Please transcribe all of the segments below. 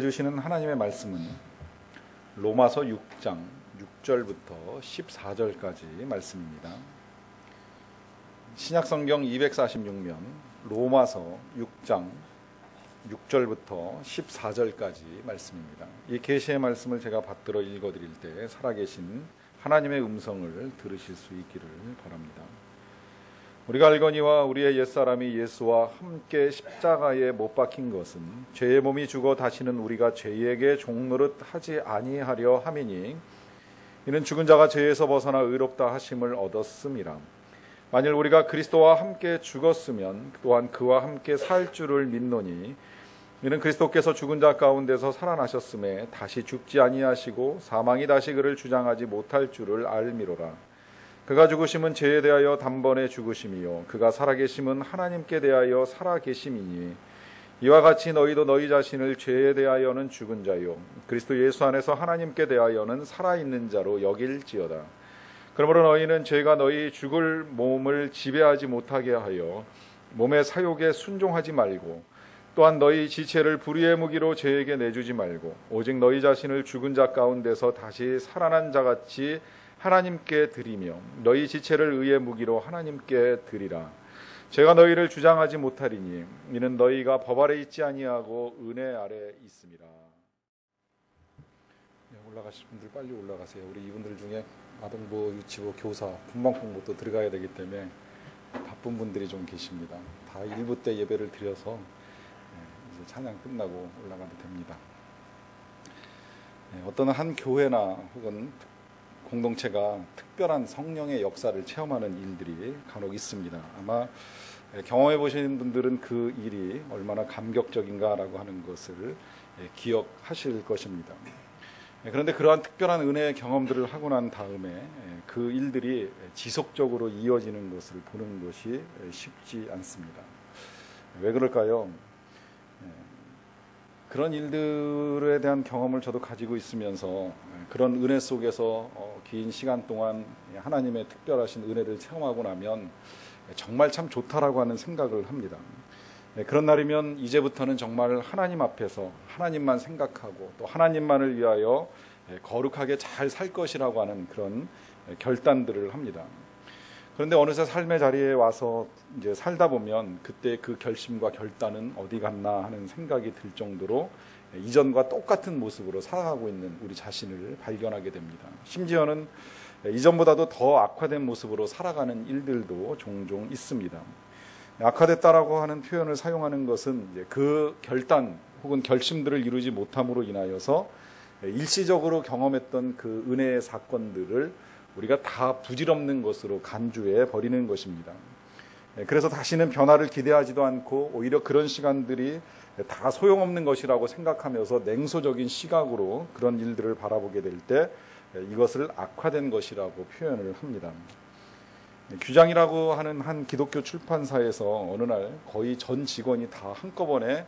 주시는 하나님의 말씀은 로마서 6장 6절부터 14절까지 말씀입니다. 신약성경 246면 로마서 6장 6절부터 14절까지 말씀입니다. 이 계시의 말씀을 제가 받들어 읽어드릴 때 살아계신 하나님의 음성을 들으실 수 있기를 바랍니다. 우리가 알거니와 우리의 옛사람이 예수와 함께 십자가에 못 박힌 것은 죄의 몸이 죽어 다시는 우리가 죄에게 종노릇 하지 아니하려 함이니 이는 죽은 자가 죄에서 벗어나 의롭다 하심을 얻었음이라. 만일 우리가 그리스도와 함께 죽었으면 또한 그와 함께 살 줄을 믿노니 이는 그리스도께서 죽은 자 가운데서 살아나셨음에 다시 죽지 아니하시고 사망이 다시 그를 주장하지 못할 줄을 알미로라. 그가 죽으심은 죄에 대하여 단번에 죽으심이요 그가 살아계심은 하나님께 대하여 살아계심이니 이와 같이 너희도 너희 자신을 죄에 대하여는 죽은 자요 그리스도 예수 안에서 하나님께 대하여는 살아있는 자로 여길지어다. 그러므로 너희는 죄가 너희 죽을 몸을 지배하지 못하게 하여 몸의 사욕에 순종하지 말고 또한 너희 지체를 불의의 무기로 죄에게 내주지 말고 오직 너희 자신을 죽은 자 가운데서 다시 살아난 자같이 하나님께 드리며 너희 지체를 의의 무기로 하나님께 드리라. 제가 너희를 주장하지 못하리니 이는 너희가 법 아래 있지 아니하고 은혜 아래 있음이라. 올라가실 분들 빨리 올라가세요. 우리 이분들 중에 아동부, 유치부, 교사, 분방공부도 들어가야 되기 때문에 바쁜 분들이 좀 계십니다. 다 1부 때 예배를 드려서 이제 찬양 끝나고 올라가도 됩니다. 어떤 한 교회나 혹은 공동체가 특별한 성령의 역사를 체험하는 일들이 간혹 있습니다. 아마 경험해 보신 분들은 그 일이 얼마나 감격적인가라고 하는 것을 기억하실 것입니다. 그런데 그러한 특별한 은혜의 경험들을 하고 난 다음에 그 일들이 지속적으로 이어지는 것을 보는 것이 쉽지 않습니다. 왜 그럴까요? 그런 일들에 대한 경험을 저도 가지고 있으면서 그런 은혜 속에서 긴 시간 동안 하나님의 특별하신 은혜를 체험하고 나면 정말 참 좋다라고 하는 생각을 합니다. 그런 날이면 이제부터는 정말 하나님 앞에서 하나님만 생각하고 또 하나님만을 위하여 거룩하게 잘 살 것이라고 하는 그런 결단들을 합니다. 그런데 어느새 삶의 자리에 와서 이제 살다 보면 그때 그 결심과 결단은 어디 갔나 하는 생각이 들 정도로 이전과 똑같은 모습으로 살아가고 있는 우리 자신을 발견하게 됩니다. 심지어는 이전보다도 더 악화된 모습으로 살아가는 일들도 종종 있습니다. 악화됐다라고 하는 표현을 사용하는 것은 이제 그 결단 혹은 결심들을 이루지 못함으로 인하여서 일시적으로 경험했던 그 은혜의 사건들을 우리가 다 부질없는 것으로 간주해 버리는 것입니다. 그래서 다시는 변화를 기대하지도 않고 오히려 그런 시간들이 다 소용없는 것이라고 생각하면서 냉소적인 시각으로 그런 일들을 바라보게 될 때 이것을 악화된 것이라고 표현을 합니다. 규장이라고 하는 한 기독교 출판사에서 어느 날 거의 전 직원이 다 한꺼번에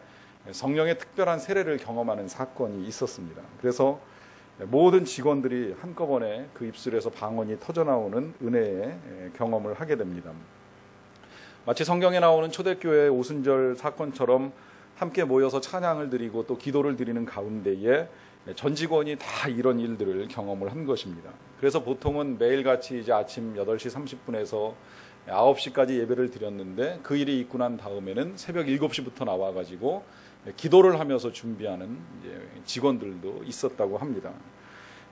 성령의 특별한 세례를 경험하는 사건이 있었습니다. 그래서 모든 직원들이 한꺼번에 그 입술에서 방언이 터져나오는 은혜의 경험을 하게 됩니다. 마치 성경에 나오는 초대교회 오순절 사건처럼 함께 모여서 찬양을 드리고 또 기도를 드리는 가운데에 전 직원이 다 이런 일들을 경험을 한 것입니다. 그래서 보통은 매일같이 이제 아침 8시 30분에서 9시까지 예배를 드렸는데 그 일이 있고 난 다음에는 새벽 7시부터 나와가지고 기도를 하면서 준비하는 직원들도 있었다고 합니다.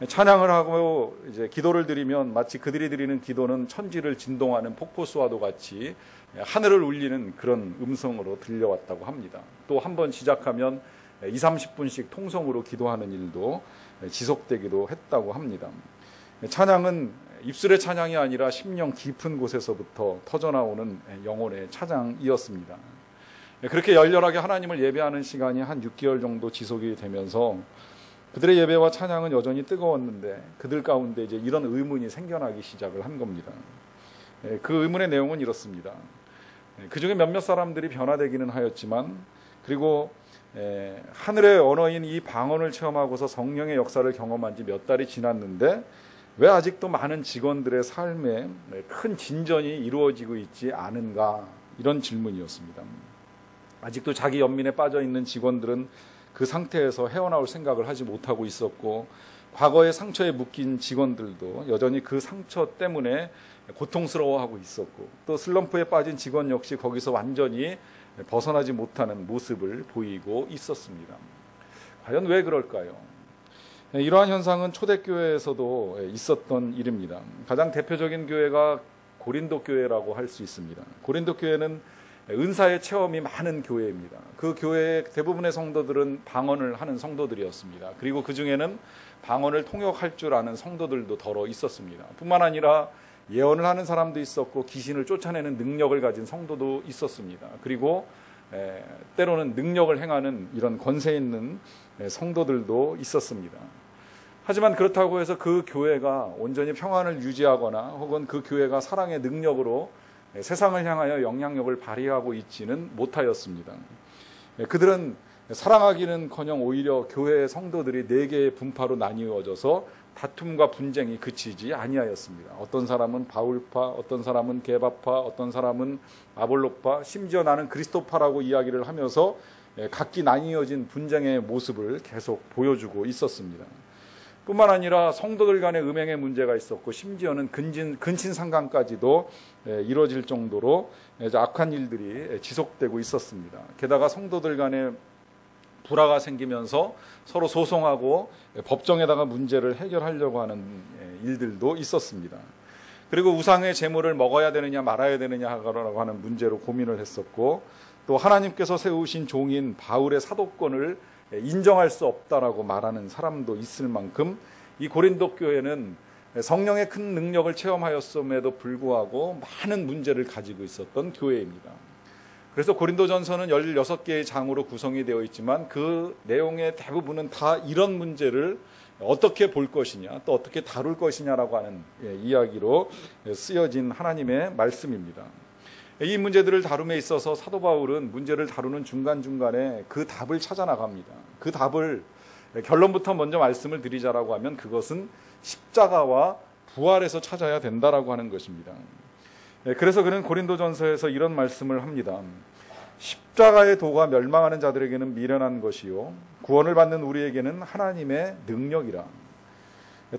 찬양을 하고 이제 기도를 드리면 마치 그들이 드리는 기도는 천지를 진동하는 폭포수와도 같이 하늘을 울리는 그런 음성으로 들려왔다고 합니다. 또 한 번 시작하면 20-30분씩 통성으로 기도하는 일도 지속되기도 했다고 합니다. 찬양은 입술의 찬양이 아니라 심령 깊은 곳에서부터 터져나오는 영혼의 찬양이었습니다. 그렇게 열렬하게 하나님을 예배하는 시간이 한 6개월 정도 지속이 되면서 그들의 예배와 찬양은 여전히 뜨거웠는데 그들 가운데 이제 이런 의문이 생겨나기 시작을 한 겁니다. 그 의문의 내용은 이렇습니다. 그 중에 몇몇 사람들이 변화되기는 하였지만 그리고 하늘의 언어인 이 방언을 체험하고서 성령의 역사를 경험한 지 몇 달이 지났는데 왜 아직도 많은 직원들의 삶에 큰 진전이 이루어지고 있지 않은가 이런 질문이었습니다. 아직도 자기 연민에 빠져 있는 직원들은 그 상태에서 헤어나올 생각을 하지 못하고 있었고, 과거의 상처에 묶인 직원들도 여전히 그 상처 때문에 고통스러워하고 있었고, 또 슬럼프에 빠진 직원 역시 거기서 완전히 벗어나지 못하는 모습을 보이고 있었습니다. 과연 왜 그럴까요? 이러한 현상은 초대교회에서도 있었던 일입니다. 가장 대표적인 교회가 고린도 교회라고 할 수 있습니다. 고린도 교회는 은사의 체험이 많은 교회입니다. 그 교회의 대부분의 성도들은 방언을 하는 성도들이었습니다. 그리고 그 중에는 방언을 통역할 줄 아는 성도들도 더러 있었습니다. 뿐만 아니라 예언을 하는 사람도 있었고, 귀신을 쫓아내는 능력을 가진 성도도 있었습니다. 그리고 때로는 능력을 행하는 이런 권세 있는 성도들도 있었습니다. 하지만 그렇다고 해서 그 교회가 온전히 평안을 유지하거나 혹은 그 교회가 사랑의 능력으로 세상을 향하여 영향력을 발휘하고 있지는 못하였습니다. 그들은 사랑하기는커녕 오히려 교회의 성도들이 4개의 분파로 나뉘어져서 다툼과 분쟁이 그치지 아니하였습니다. 어떤 사람은 바울파, 어떤 사람은 게바파, 어떤 사람은 아볼로파, 심지어 나는 그리스도파라고 이야기를 하면서 각기 나뉘어진 분쟁의 모습을 계속 보여주고 있었습니다. 뿐만 아니라 성도들 간의 음행의 문제가 있었고, 심지어는 근친상간까지도 이루어질 정도로 악한 일들이 지속되고 있었습니다. 게다가 성도들 간에 불화가 생기면서 서로 소송하고 법정에다가 문제를 해결하려고 하는 일들도 있었습니다. 그리고 우상의 제물을 먹어야 되느냐 말아야 되느냐라고 하는 문제로 고민을 했었고, 또 하나님께서 세우신 종인 바울의 사도권을 인정할 수 없다라고 말하는 사람도 있을 만큼 이 고린도 교회는 성령의 큰 능력을 체험하였음에도 불구하고 많은 문제를 가지고 있었던 교회입니다. 그래서 고린도전서는 16개의 장으로 구성이 되어 있지만 그 내용의 대부분은 다 이런 문제를 어떻게 볼 것이냐, 또 어떻게 다룰 것이냐라고 하는 이야기로 쓰여진 하나님의 말씀입니다. 이 문제들을 다룸에 있어서 사도 바울은 문제를 다루는 중간중간에 그 답을 찾아 나갑니다. 그 답을 결론부터 먼저 말씀을 드리자라고 하면 그것은 십자가와 부활에서 찾아야 된다라고 하는 것입니다. 그래서 그는 고린도전서에서 이런 말씀을 합니다. 십자가의 도가 멸망하는 자들에게는 미련한 것이요 구원을 받는 우리에게는 하나님의 능력이라.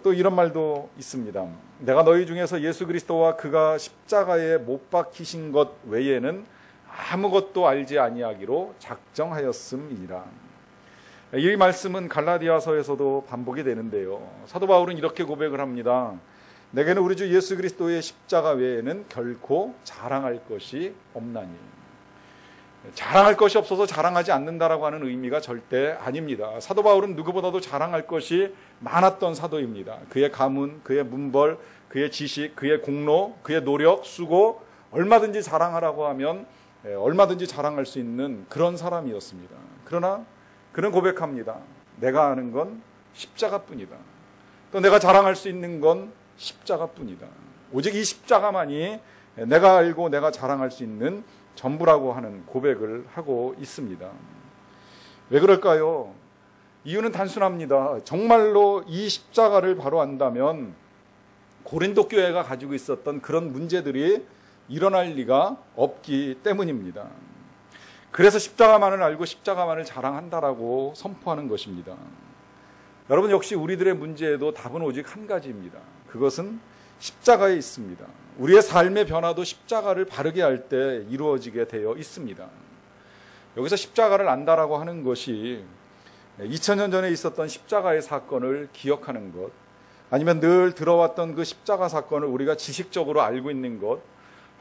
또 이런 말도 있습니다. 내가 너희 중에서 예수 그리스도와 그가 십자가에 못 박히신 것 외에는 아무것도 알지 아니하기로 작정하였음이니라. 이 말씀은 갈라디아서에서도 반복이 되는데요. 사도 바울은 이렇게 고백을 합니다. 내게는 우리 주 예수 그리스도의 십자가 외에는 결코 자랑할 것이 없나니. 자랑할 것이 없어서 자랑하지 않는다라고 하는 의미가 절대 아닙니다. 사도 바울은 누구보다도 자랑할 것이 많았던 사도입니다. 그의 가문, 그의 문벌, 그의 지식, 그의 공로, 그의 노력, 수고, 얼마든지 자랑하라고 하면 얼마든지 자랑할 수 있는 그런 사람이었습니다. 그러나 그는 고백합니다. 내가 아는 건 십자가뿐이다. 또 내가 자랑할 수 있는 건 십자가뿐이다. 오직 이 십자가만이 내가 알고 내가 자랑할 수 있는 전부라고 하는 고백을 하고 있습니다. 왜 그럴까요? 이유는 단순합니다. 정말로 이 십자가를 바로 안다면 고린도 교회가 가지고 있었던 그런 문제들이 일어날 리가 없기 때문입니다. 그래서 십자가만을 알고 십자가만을 자랑한다라고 선포하는 것입니다. 여러분, 역시 우리들의 문제에도 답은 오직 한 가지입니다. 그것은 십자가에 있습니다. 우리의 삶의 변화도 십자가를 바르게 할 때 이루어지게 되어 있습니다. 여기서 십자가를 안다라고 하는 것이 2000년 전에 있었던 십자가의 사건을 기억하는 것, 아니면 늘 들어왔던 그 십자가 사건을 우리가 지식적으로 알고 있는 것,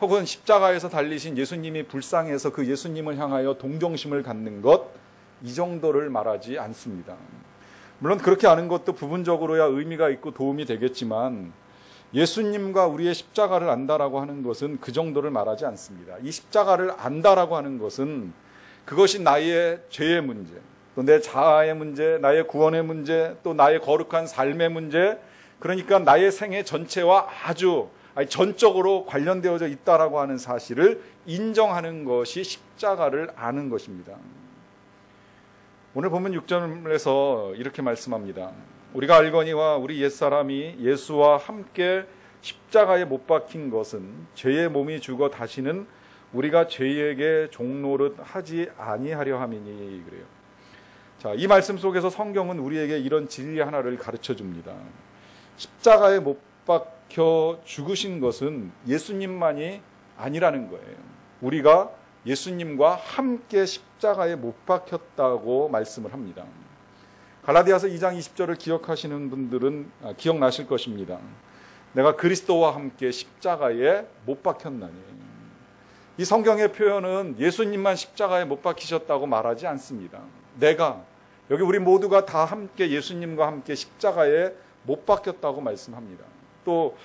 혹은 십자가에서 달리신 예수님이 불쌍해서 그 예수님을 향하여 동정심을 갖는 것, 이 정도를 말하지 않습니다. 물론 그렇게 아는 것도 부분적으로야 의미가 있고 도움이 되겠지만 예수님과 우리의 십자가를 안다라고 하는 것은 그 정도를 말하지 않습니다. 이 십자가를 안다라고 하는 것은 그것이 나의 죄의 문제, 또 내 자아의 문제, 나의 구원의 문제, 또 나의 거룩한 삶의 문제, 그러니까 나의 생애 전체와 아주 전적으로 관련되어져 있다라고 하는 사실을 인정하는 것이 십자가를 아는 것입니다. 오늘 본문 6절에서 이렇게 말씀합니다. 우리가 알거니와 우리 옛사람이 예수와 함께 십자가에 못 박힌 것은 죄의 몸이 죽어 다시는 우리가 죄에게 종노릇 하지 아니하려 함이니. 그래요. 자, 이 말씀 속에서 성경은 우리에게 이런 진리 하나를 가르쳐 줍니다. 십자가에 못 박혀 죽으신 것은 예수님만이 아니라는 거예요. 우리가 예수님과 함께 십자가에 못 박혔다고 말씀을 합니다. 갈라디아서 2장 20절을 기억하시는 분들은 기억나실 것입니다. 내가 그리스도와 함께 십자가에 못 박혔나니. 이 성경의 표현은 예수님만 십자가에 못 박히셨다고 말하지 않습니다. 여기 우리 모두가 다 함께 예수님과 함께 십자가에 못 박혔다고 말씀합니다. 또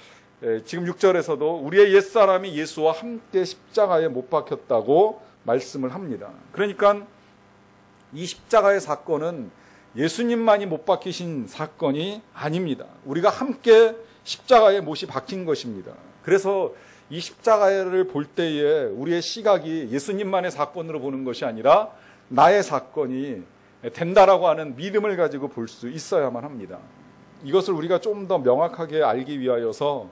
지금 6절에서도 우리의 옛사람이 예수와 함께 십자가에 못 박혔다고 말씀을 합니다. 그러니까 이 십자가의 사건은 예수님만이 못 박히신 사건이 아닙니다. 우리가 함께 십자가에 못이 박힌 것입니다. 그래서 이 십자가를 볼 때에 우리의 시각이 예수님만의 사건으로 보는 것이 아니라 나의 사건이 된다라고 하는 믿음을 가지고 볼 수 있어야만 합니다. 이것을 우리가 좀 더 명확하게 알기 위하여서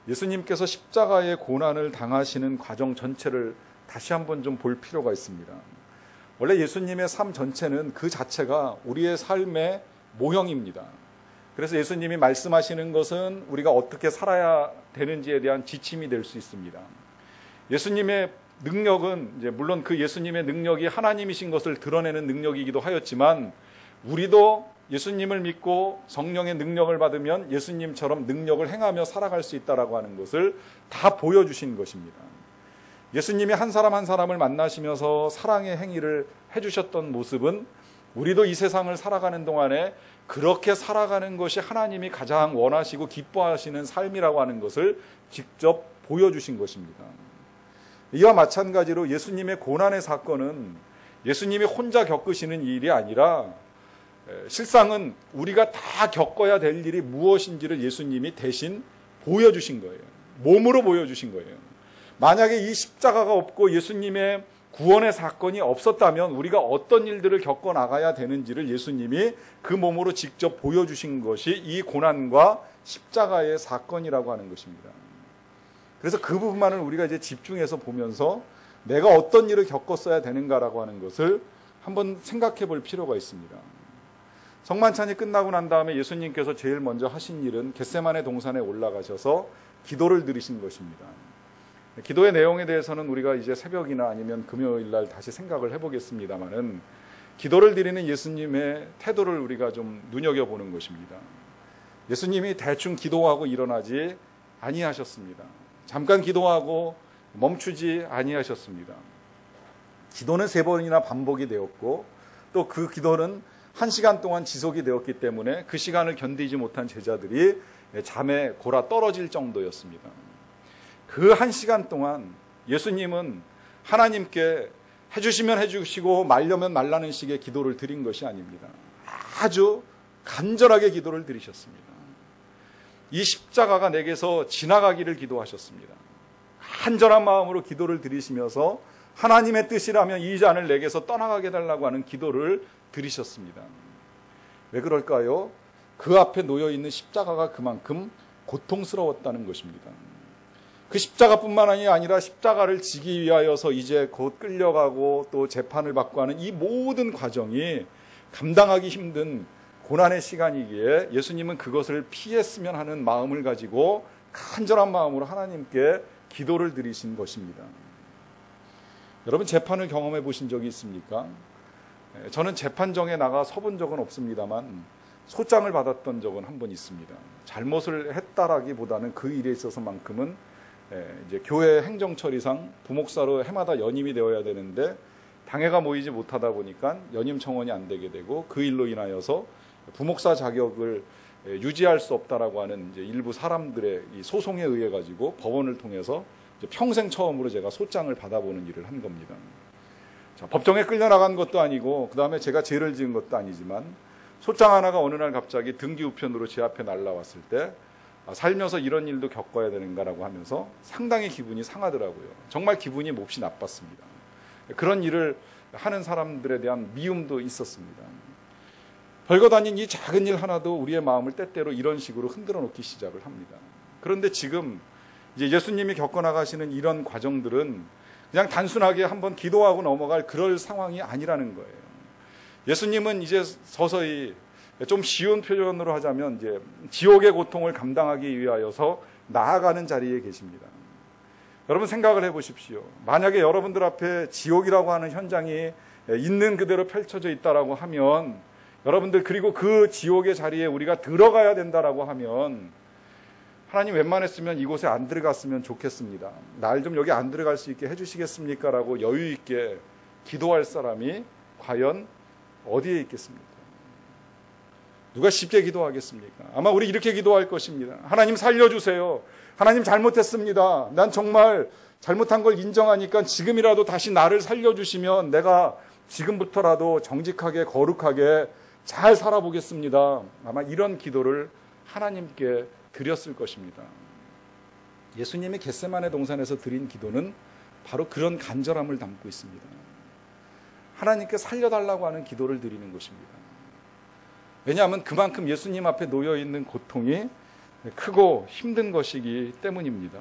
예수님께서 십자가의 고난을 당하시는 과정 전체를 다시 한번 좀 볼 필요가 있습니다. 원래 예수님의 삶 전체는 그 자체가 우리의 삶의 모형입니다. 그래서 예수님이 말씀하시는 것은 우리가 어떻게 살아야 되는지에 대한 지침이 될 수 있습니다. 예수님의 능력은 이제 물론 그 예수님의 능력이 하나님이신 것을 드러내는 능력이기도 하였지만 우리도 예수님을 믿고 성령의 능력을 받으면 예수님처럼 능력을 행하며 살아갈 수 있다라고 하는 것을 다 보여주신 것입니다. 예수님이 한 사람 한 사람을 만나시면서 사랑의 행위를 해주셨던 모습은 우리도 이 세상을 살아가는 동안에 그렇게 살아가는 것이 하나님이 가장 원하시고 기뻐하시는 삶이라고 하는 것을 직접 보여주신 것입니다. 이와 마찬가지로 예수님의 고난의 사건은 예수님이 혼자 겪으시는 일이 아니라 실상은 우리가 다 겪어야 될 일이 무엇인지를 예수님이 대신 보여주신 거예요. 몸으로 보여주신 거예요. 만약에 이 십자가가 없고 예수님의 구원의 사건이 없었다면 우리가 어떤 일들을 겪어 나가야 되는지를 예수님이 그 몸으로 직접 보여주신 것이 이 고난과 십자가의 사건이라고 하는 것입니다. 그래서 그 부분만을 우리가 이제 집중해서 보면서 내가 어떤 일을 겪었어야 되는가라고 하는 것을 한번 생각해 볼 필요가 있습니다. 성만찬이 끝나고 난 다음에 예수님께서 제일 먼저 하신 일은 겟세마네 동산에 올라가셔서 기도를 드리신 것입니다. 기도의 내용에 대해서는 우리가 이제 새벽이나 아니면 금요일 날 다시 생각을 해보겠습니다만은 기도를 드리는 예수님의 태도를 우리가 좀 눈여겨보는 것입니다. 예수님이 대충 기도하고 일어나지 아니하셨습니다. 잠깐 기도하고 멈추지 아니하셨습니다. 기도는 3번이나 반복이 되었고 또 그 기도는 1시간 동안 지속이 되었기 때문에 그 시간을 견디지 못한 제자들이 잠에 골아 떨어질 정도였습니다. 그 1시간 동안 예수님은 하나님께 해주시면 해주시고 말려면 말라는 식의 기도를 드린 것이 아닙니다. 아주 간절하게 기도를 드리셨습니다. 이 십자가가 내게서 지나가기를 기도하셨습니다. 간절한 마음으로 기도를 드리시면서 하나님의 뜻이라면 이 잔을 내게서 떠나가게 달라고 하는 기도를 드리셨습니다. 왜 그럴까요? 그 앞에 놓여있는 십자가가 그만큼 고통스러웠다는 것입니다. 그 십자가뿐만 아니라 십자가를 지기 위하여서 이제 곧 끌려가고 또 재판을 받고 하는 이 모든 과정이 감당하기 힘든 고난의 시간이기에 예수님은 그것을 피했으면 하는 마음을 가지고 간절한 마음으로 하나님께 기도를 드리신 것입니다. 여러분 재판을 경험해 보신 적이 있습니까? 저는 재판정에 나가 서본 적은 없습니다만 소장을 받았던 적은 한 번 있습니다. 잘못을 했다라기보다는 그 일에 있어서만큼은 이제 교회 행정처리상 부목사로 해마다 연임이 되어야 되는데 당회가 모이지 못하다 보니까 연임 청원이 안 되게 되고 그 일로 인하여서 부목사 자격을 유지할 수 없다라고 하는 이제 일부 사람들의 이 소송에 의해 가지고 법원을 통해서 이제 평생 처음으로 제가 소장을 받아보는 일을 한 겁니다. 자, 법정에 끌려나간 것도 아니고 그 다음에 제가 죄를 지은 것도 아니지만 소장 하나가 어느 날 갑자기 등기 우편으로 제 앞에 날라왔을 때 살면서 이런 일도 겪어야 되는가라고 하면서 상당히 기분이 상하더라고요. 정말 기분이 몹시 나빴습니다. 그런 일을 하는 사람들에 대한 미움도 있었습니다. 별것 아닌 이 작은 일 하나도 우리의 마음을 때때로 이런 식으로 흔들어 놓기 시작을 합니다. 그런데 지금 이제 예수님이 겪어나가시는 이런 과정들은 그냥 단순하게 한번 기도하고 넘어갈 그럴 상황이 아니라는 거예요. 예수님은 이제 서서히 좀 쉬운 표현으로 하자면 이제 지옥의 고통을 감당하기 위하여서 나아가는 자리에 계십니다. 여러분 생각을 해보십시오. 만약에 여러분들 앞에 지옥이라고 하는 현장이 있는 그대로 펼쳐져 있다라고 하면 여러분들 그리고 그 지옥의 자리에 우리가 들어가야 된다라고 하면 하나님 웬만했으면 이곳에 안 들어갔으면 좋겠습니다. 날 좀 여기 안 들어갈 수 있게 해주시겠습니까? 라고 여유 있게 기도할 사람이 과연 어디에 있겠습니까? 누가 쉽게 기도하겠습니까? 아마 우리 이렇게 기도할 것입니다. 하나님 살려주세요. 하나님 잘못했습니다. 난 정말 잘못한 걸 인정하니까 지금이라도 다시 나를 살려주시면 내가 지금부터라도 정직하게 거룩하게 잘 살아보겠습니다. 아마 이런 기도를 하나님께 드렸을 것입니다. 예수님이 겟세마네 동산에서 드린 기도는 바로 그런 간절함을 담고 있습니다. 하나님께 살려달라고 하는 기도를 드리는 것입니다. 왜냐하면 그만큼 예수님 앞에 놓여있는 고통이 크고 힘든 것이기 때문입니다.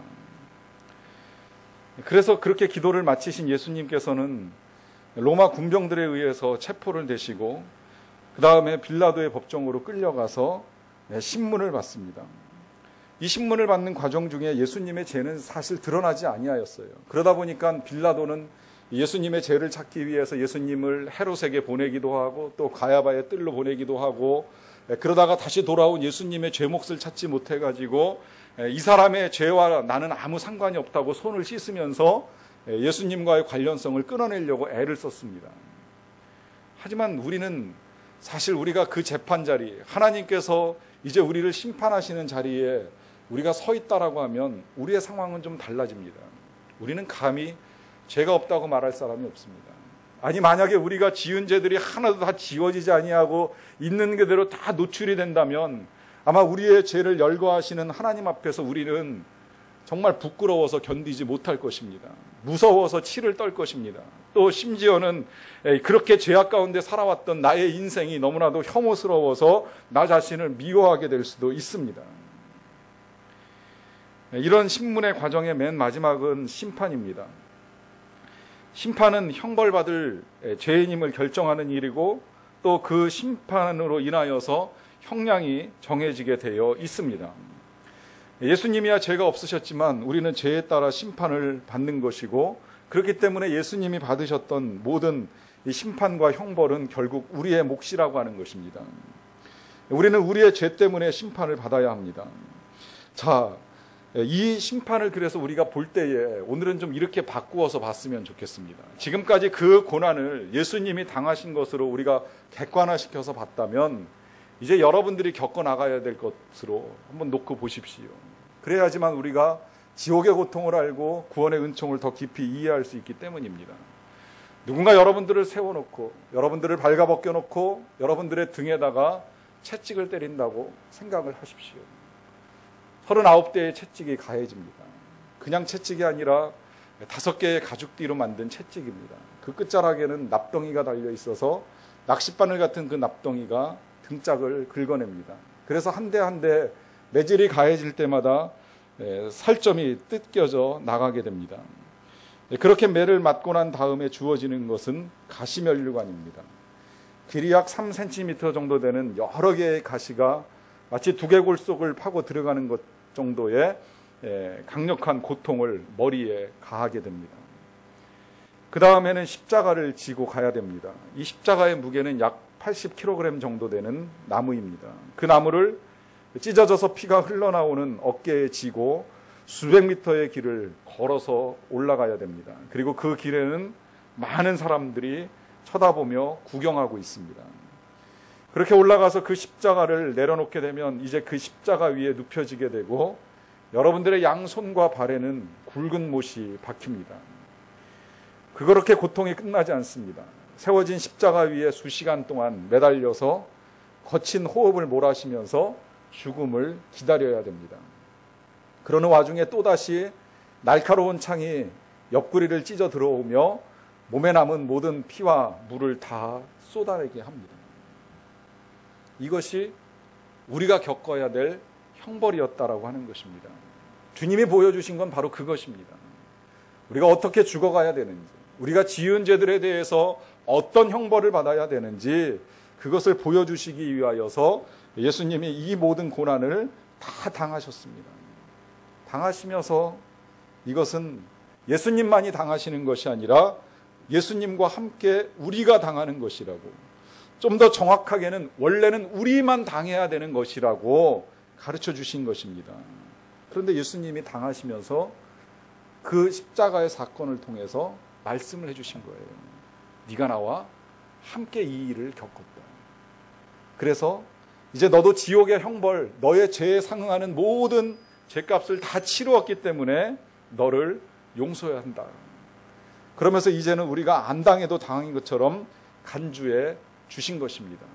그래서 그렇게 기도를 마치신 예수님께서는 로마 군병들에 의해서 체포를 되시고 그 다음에 빌라도의 법정으로 끌려가서 신문을 받습니다. 이 신문을 받는 과정 중에 예수님의 죄는 사실 드러나지 아니하였어요. 그러다 보니까 빌라도는 예수님의 죄를 찾기 위해서 예수님을 헤롯에게 보내기도 하고 또 가야바의 뜰로 보내기도 하고 그러다가 다시 돌아온 예수님의 죄 몫을 찾지 못해가지고 이 사람의 죄와 나는 아무 상관이 없다고 손을 씻으면서 예수님과의 관련성을 끊어내려고 애를 썼습니다. 하지만 우리는 사실 우리가 그 재판 자리, 하나님께서 이제 우리를 심판하시는 자리에 우리가 서 있다라고 하면 우리의 상황은 좀 달라집니다. 우리는 감히 죄가 없다고 말할 사람이 없습니다. 아니 만약에 우리가 지은 죄들이 하나도 다 지워지지 아니하고 있는 그대로 다 노출이 된다면 아마 우리의 죄를 열거하시는 하나님 앞에서 우리는 정말 부끄러워서 견디지 못할 것입니다. 무서워서 치를 떨 것입니다. 또 심지어는 그렇게 죄악 가운데 살아왔던 나의 인생이 너무나도 혐오스러워서 나 자신을 미워하게 될 수도 있습니다. 이런 신문의 과정의 맨 마지막은 심판입니다. 심판은 형벌받을 죄인임을 결정하는 일이고 또 그 심판으로 인하여서 형량이 정해지게 되어 있습니다. 예수님이야 죄가 없으셨지만 우리는 죄에 따라 심판을 받는 것이고 그렇기 때문에 예수님이 받으셨던 모든 이 심판과 형벌은 결국 우리의 몫이라고 하는 것입니다. 우리는 우리의 죄 때문에 심판을 받아야 합니다. 자, 이 심판을 그래서 우리가 볼 때에 오늘은 좀 이렇게 바꾸어서 봤으면 좋겠습니다. 지금까지 그 고난을 예수님이 당하신 것으로 우리가 객관화시켜서 봤다면 이제 여러분들이 겪어나가야 될 것으로 한번 놓고 보십시오. 그래야지만 우리가 지옥의 고통을 알고 구원의 은총을 더 깊이 이해할 수 있기 때문입니다. 누군가 여러분들을 세워놓고 여러분들을 발가벗겨놓고 여러분들의 등에다가 채찍을 때린다고 생각을 하십시오. 39대의 채찍이 가해집니다. 그냥 채찍이 아니라 5개의 가죽띠로 만든 채찍입니다. 그 끝자락에는 납덩이가 달려 있어서 낚싯바늘 같은 그 납덩이가 등짝을 긁어냅니다. 그래서 한 대 한 대 매질이 가해질 때마다 살점이 뜯겨져 나가게 됩니다. 그렇게 매를 맞고 난 다음에 주어지는 것은 가시면류관입니다. 길이 약 3cm 정도 되는 여러 개의 가시가 마치 두개골 속을 파고 들어가는 것 정도의 강력한 고통을 머리에 가하게 됩니다. 그 다음에는 십자가를 지고 가야 됩니다. 이 십자가의 무게는 약 80kg 정도 되는 나무입니다. 그 나무를 찢어져서 피가 흘러나오는 어깨에 지고 수백 미터의 길을 걸어서 올라가야 됩니다. 그리고 그 길에는 많은 사람들이 쳐다보며 구경하고 있습니다. 그렇게 올라가서 그 십자가를 내려놓게 되면 이제 그 십자가 위에 눕혀지게 되고 여러분들의 양손과 발에는 굵은 못이 박힙니다. 그렇게 고통이 끝나지 않습니다. 세워진 십자가 위에 수시간 동안 매달려서 거친 호흡을 몰아쉬면서 죽음을 기다려야 됩니다. 그러는 와중에 또다시 날카로운 창이 옆구리를 찢어 들어오며 몸에 남은 모든 피와 물을 다 쏟아내게 합니다. 이것이 우리가 겪어야 될 형벌이었다라고 하는 것입니다. 주님이 보여주신 건 바로 그것입니다. 우리가 어떻게 죽어가야 되는지, 우리가 지은 죄들에 대해서 어떤 형벌을 받아야 되는지 그것을 보여주시기 위하여서 예수님이 이 모든 고난을 다 당하셨습니다. 당하시면서 이것은 예수님만이 당하시는 것이 아니라 예수님과 함께 우리가 당하는 것이라고, 좀 더 정확하게는 원래는 우리만 당해야 되는 것이라고 가르쳐 주신 것입니다. 그런데 예수님이 당하시면서 그 십자가의 사건을 통해서 말씀을 해주신 거예요. 네가 나와 함께 이 일을 겪었다. 그래서 이제 너도 지옥의 형벌, 너의 죄에 상응하는 모든 죄값을 다 치루었기 때문에 너를 용서해야 한다. 그러면서 이제는 우리가 안 당해도 당한 것처럼 간주해 주신 것입니다.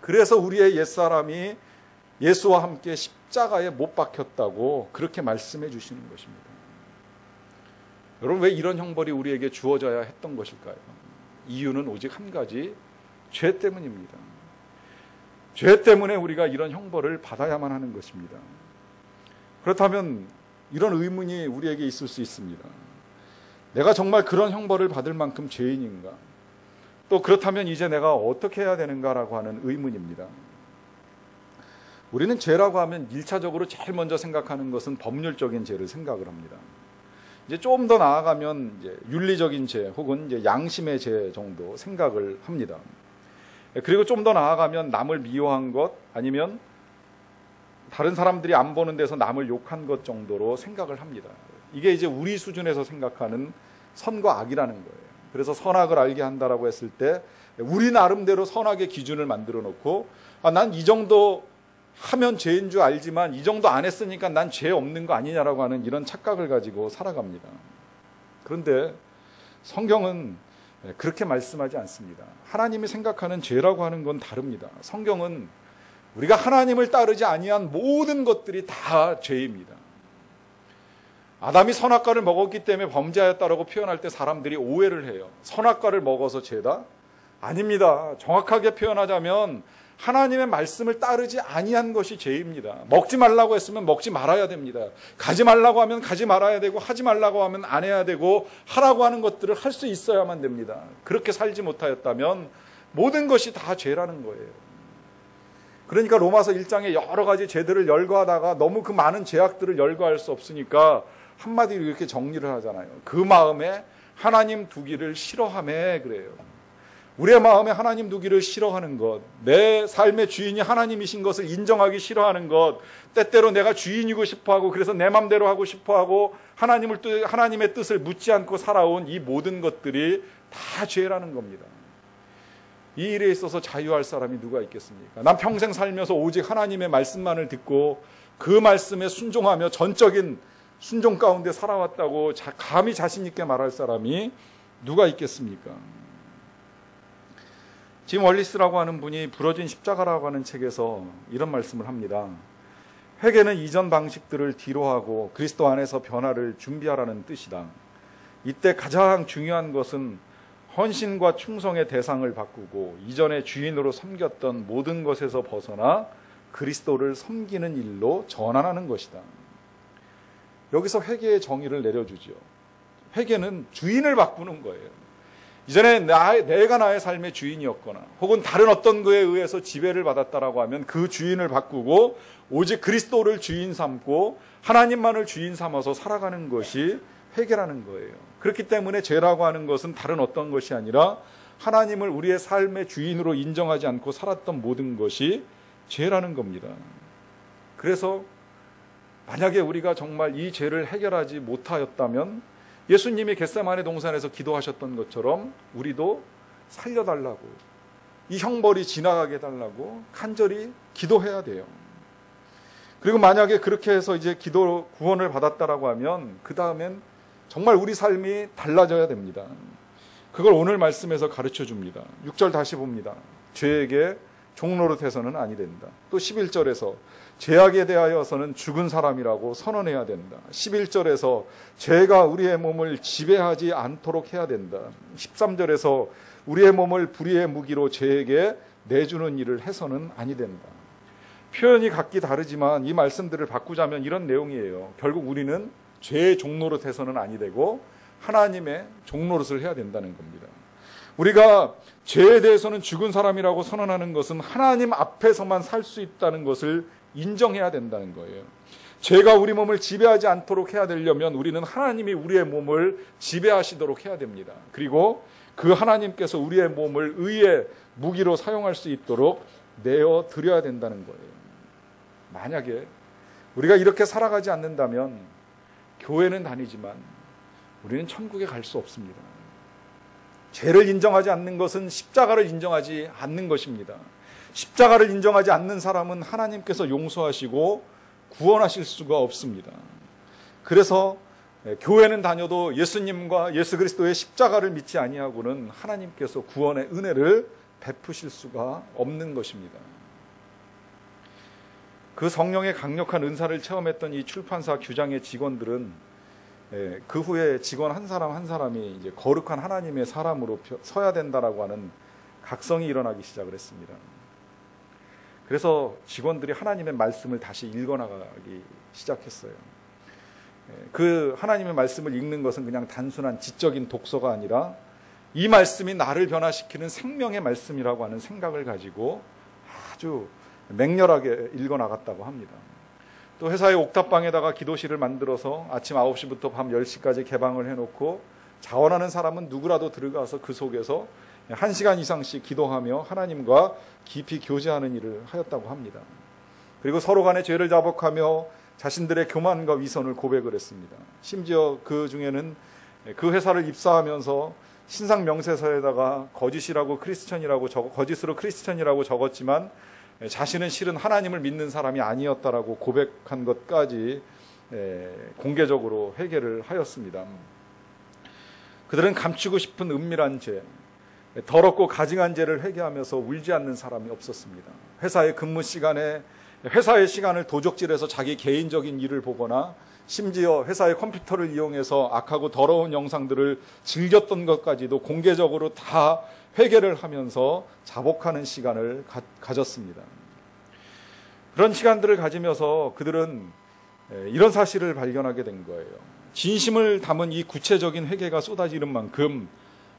그래서 우리의 옛사람이 예수와 함께 십자가에 못 박혔다고 그렇게 말씀해 주시는 것입니다. 여러분, 왜 이런 형벌이 우리에게 주어져야 했던 것일까요? 이유는 오직 한 가지, 죄 때문입니다. 죄 때문에 우리가 이런 형벌을 받아야만 하는 것입니다. 그렇다면 이런 의문이 우리에게 있을 수 있습니다. 내가 정말 그런 형벌을 받을 만큼 죄인인가? 또 그렇다면 이제 내가 어떻게 해야 되는가라고 하는 의문입니다. 우리는 죄라고 하면 1차적으로 제일 먼저 생각하는 것은 법률적인 죄를 생각을 합니다. 이제 좀 더 나아가면 이제 윤리적인 죄 혹은 이제 양심의 죄 정도 생각을 합니다. 그리고 좀 더 나아가면 남을 미워한 것, 아니면 다른 사람들이 안 보는 데서 남을 욕한 것 정도로 생각을 합니다. 이게 이제 우리 수준에서 생각하는 선과 악이라는 거예요. 그래서 선악을 알게 한다라고 했을 때 우리 나름대로 선악의 기준을 만들어 놓고, 난 이 정도 하면 죄인 줄 알지만 이 정도 안 했으니까 난 죄 없는 거 아니냐라고 하는 이런 착각을 가지고 살아갑니다. 그런데 성경은 그렇게 말씀하지 않습니다. 하나님이 생각하는 죄라고 하는 건 다릅니다. 성경은 우리가 하나님을 따르지 아니한 모든 것들이 다 죄입니다. 아담이 선악과를 먹었기 때문에 범죄하였다라고 표현할 때 사람들이 오해를 해요. 선악과를 먹어서 죄다? 아닙니다. 정확하게 표현하자면 하나님의 말씀을 따르지 아니한 것이 죄입니다. 먹지 말라고 했으면 먹지 말아야 됩니다. 가지 말라고 하면 가지 말아야 되고, 하지 말라고 하면 안 해야 되고, 하라고 하는 것들을 할 수 있어야만 됩니다. 그렇게 살지 못하였다면 모든 것이 다 죄라는 거예요. 그러니까 로마서 1장에 여러 가지 죄들을 열거하다가 너무 그 많은 죄악들을 열거할 수 없으니까 한마디로 이렇게 정리를 하잖아요. 그 마음에 하나님 두기를 싫어하매, 그래요. 우리의 마음에 하나님 두기를 싫어하는 것, 내 삶의 주인이 하나님이신 것을 인정하기 싫어하는 것, 때때로 내가 주인이고 싶어하고 그래서 내 맘대로 하고 싶어하고 하나님의 뜻을 묻지 않고 살아온 이 모든 것들이 다 죄라는 겁니다. 이 일에 있어서 자유할 사람이 누가 있겠습니까? 난 평생 살면서 오직 하나님의 말씀만을 듣고 그 말씀에 순종하며 전적인 순종 가운데 살아왔다고 감히 자신 있게 말할 사람이 누가 있겠습니까? 짐 월리스라고 하는 분이 부러진 십자가라고 하는 책에서 이런 말씀을 합니다. 회개는 이전 방식들을 뒤로하고 그리스도 안에서 변화를 준비하라는 뜻이다. 이때 가장 중요한 것은 헌신과 충성의 대상을 바꾸고 이전에 주인으로 섬겼던 모든 것에서 벗어나 그리스도를 섬기는 일로 전환하는 것이다. 여기서 회개의 정의를 내려주죠. 회개는 주인을 바꾸는 거예요. 이전에 내가 나의 삶의 주인이었거나 혹은 다른 어떤 거에 의해서 지배를 받았다라고 하면 그 주인을 바꾸고 오직 그리스도를 주인 삼고 하나님만을 주인 삼아서 살아가는 것이 회개라는 거예요. 그렇기 때문에 죄라고 하는 것은 다른 어떤 것이 아니라 하나님을 우리의 삶의 주인으로 인정하지 않고 살았던 모든 것이 죄라는 겁니다. 그래서 만약에 우리가 정말 이 죄를 해결하지 못하였다면 예수님이 겟세마네 동산에서 기도하셨던 것처럼 우리도 살려달라고, 이 형벌이 지나가게 해달라고 간절히 기도해야 돼요. 그리고 만약에 그렇게 해서 이제 기도 구원을 받았다라고 하면 그 다음엔 정말 우리 삶이 달라져야 됩니다. 그걸 오늘 말씀에서 가르쳐 줍니다. 6절 다시 봅니다. 죄에게 종노릇해서는 아니 된다. 또 11절에서 죄악에 대하여서는 죽은 사람이라고 선언해야 된다. 11절에서 죄가 우리의 몸을 지배하지 않도록 해야 된다. 13절에서 우리의 몸을 불의의 무기로 죄에게 내주는 일을 해서는 아니 된다. 표현이 각기 다르지만 이 말씀들을 바꾸자면 이런 내용이에요. 결국 우리는 죄의 종노릇해서는 아니 되고 하나님의 종노릇을 해야 된다는 겁니다. 우리가 죄에 대해서는 죽은 사람이라고 선언하는 것은 하나님 앞에서만 살 수 있다는 것을 인정해야 된다는 거예요. 죄가 우리 몸을 지배하지 않도록 해야 되려면 우리는 하나님이 우리의 몸을 지배하시도록 해야 됩니다. 그리고 그 하나님께서 우리의 몸을 의의 무기로 사용할 수 있도록 내어 드려야 된다는 거예요. 만약에 우리가 이렇게 살아가지 않는다면 교회는 다니지만 우리는 천국에 갈 수 없습니다. 죄를 인정하지 않는 것은 십자가를 인정하지 않는 것입니다. 십자가를 인정하지 않는 사람은 하나님께서 용서하시고 구원하실 수가 없습니다. 그래서 교회는 다녀도 예수님과 예수 그리스도의 십자가를 믿지 아니하고는 하나님께서 구원의 은혜를 베푸실 수가 없는 것입니다. 그 성령의 강력한 은사를 체험했던 이 출판사 규장의 직원들은 그 후에 직원 한 사람 한 사람이 이제 거룩한 하나님의 사람으로 서야 된다라고 하는 각성이 일어나기 시작을 했습니다. 그래서 직원들이 하나님의 말씀을 다시 읽어나가기 시작했어요. 그 하나님의 말씀을 읽는 것은 그냥 단순한 지적인 독서가 아니라 이 말씀이 나를 변화시키는 생명의 말씀이라고 하는 생각을 가지고 아주 맹렬하게 읽어나갔다고 합니다. 또 회사의 옥탑방에다가 기도실을 만들어서 아침 9시부터 밤 10시까지 개방을 해놓고 자원하는 사람은 누구라도 들어가서 그 속에서 1시간 이상씩 기도하며 하나님과 깊이 교제하는 일을 하였다고 합니다. 그리고 서로 간에 죄를 자복하며 자신들의 교만과 위선을 고백을 했습니다. 심지어 그 중에는 그 회사를 입사하면서 신상 명세서에다가 거짓으로 크리스천이라고 적었지만 자신은 실은 하나님을 믿는 사람이 아니었다라고 고백한 것까지 공개적으로 회개를 하였습니다. 그들은 감추고 싶은 은밀한 죄, 더럽고 가증한 죄를 회개하면서 울지 않는 사람이 없었습니다. 회사의 근무 시간에 회사의 시간을 도적질해서 자기 개인적인 일을 보거나 심지어 회사의 컴퓨터를 이용해서 악하고 더러운 영상들을 즐겼던 것까지도 공개적으로 다 회개를 하면서 자복하는 시간을 가졌습니다. 그런 시간들을 가지면서 그들은 이런 사실을 발견하게 된 거예요. 진심을 담은 이 구체적인 회개가 쏟아지는 만큼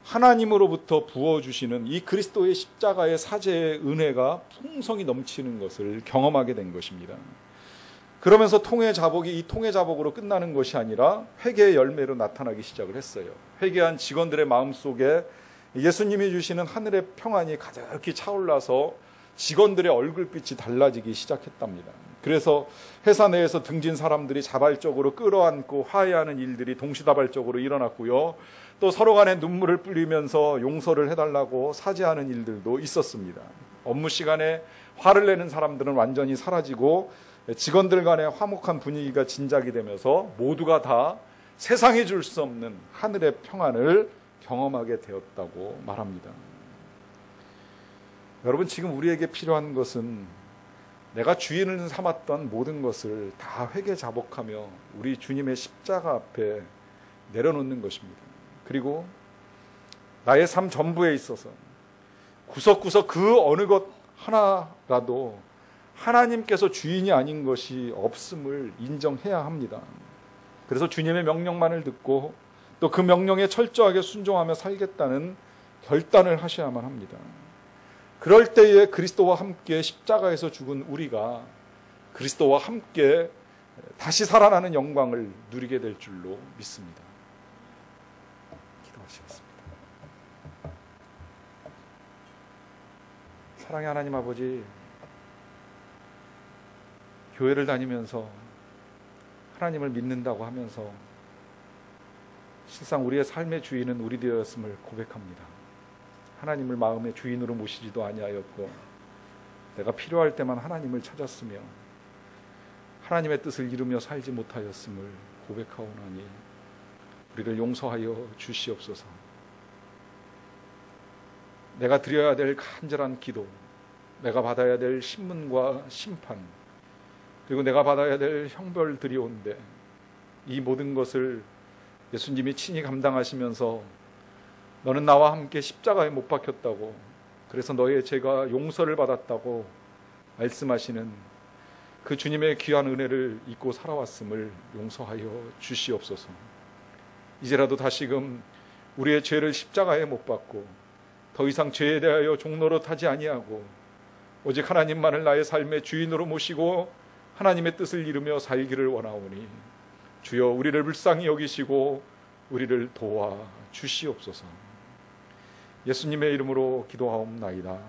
하나님으로부터 부어주시는 이 그리스도의 십자가의 사죄의 은혜가 풍성히 넘치는 것을 경험하게 된 것입니다. 그러면서 이 통회 자복으로 끝나는 것이 아니라 회개의 열매로 나타나기 시작을 했어요. 회개한 직원들의 마음속에 예수님이 주시는 하늘의 평안이 가득히 차올라서 직원들의 얼굴빛이 달라지기 시작했답니다. 그래서 회사 내에서 등진 사람들이 자발적으로 끌어안고 화해하는 일들이 동시다발적으로 일어났고요. 또 서로 간에 눈물을 뿌리면서 용서를 해달라고 사죄하는 일들도 있었습니다. 업무 시간에 화를 내는 사람들은 완전히 사라지고 직원들 간의 화목한 분위기가 진작이 되면서 모두가 다 세상에 줄 수 없는 하늘의 평안을 경험하게 되었다고 말합니다. 여러분, 지금 우리에게 필요한 것은 내가 주인을 삼았던 모든 것을 다 회개 자복하며 우리 주님의 십자가 앞에 내려놓는 것입니다. 그리고 나의 삶 전부에 있어서 구석구석 그 어느 것 하나라도 하나님께서 주인이 아닌 것이 없음을 인정해야 합니다. 그래서 주님의 명령만을 듣고 또 그 명령에 철저하게 순종하며 살겠다는 결단을 하셔야만 합니다. 그럴 때에 그리스도와 함께 십자가에서 죽은 우리가 그리스도와 함께 다시 살아나는 영광을 누리게 될 줄로 믿습니다. 기도하시겠습니다. 사랑의 하나님 아버지, 교회를 다니면서 하나님을 믿는다고 하면서 실상 우리의 삶의 주인은 우리 되었음을 고백합니다. 하나님을 마음의 주인으로 모시지도 아니하였고 내가 필요할 때만 하나님을 찾았으며 하나님의 뜻을 이루며 살지 못하였음을 고백하오나니 우리를 용서하여 주시옵소서. 내가 드려야 될 간절한 기도, 내가 받아야 될 신문과 심판, 그리고 내가 받아야 될 형벌들이 온데 이 모든 것을 예수님이 친히 감당하시면서 너는 나와 함께 십자가에 못 박혔다고, 그래서 너의 죄가 용서를 받았다고 말씀하시는 그 주님의 귀한 은혜를 잊고 살아왔음을 용서하여 주시옵소서. 이제라도 다시금 우리의 죄를 십자가에 못 박고 더 이상 죄에 대하여 종노릇하지 아니하고 오직 하나님만을 나의 삶의 주인으로 모시고 하나님의 뜻을 이루며 살기를 원하오니 주여 우리를 불쌍히 여기시고 우리를 도와 주시옵소서. 예수님의 이름으로 기도하옵나이다.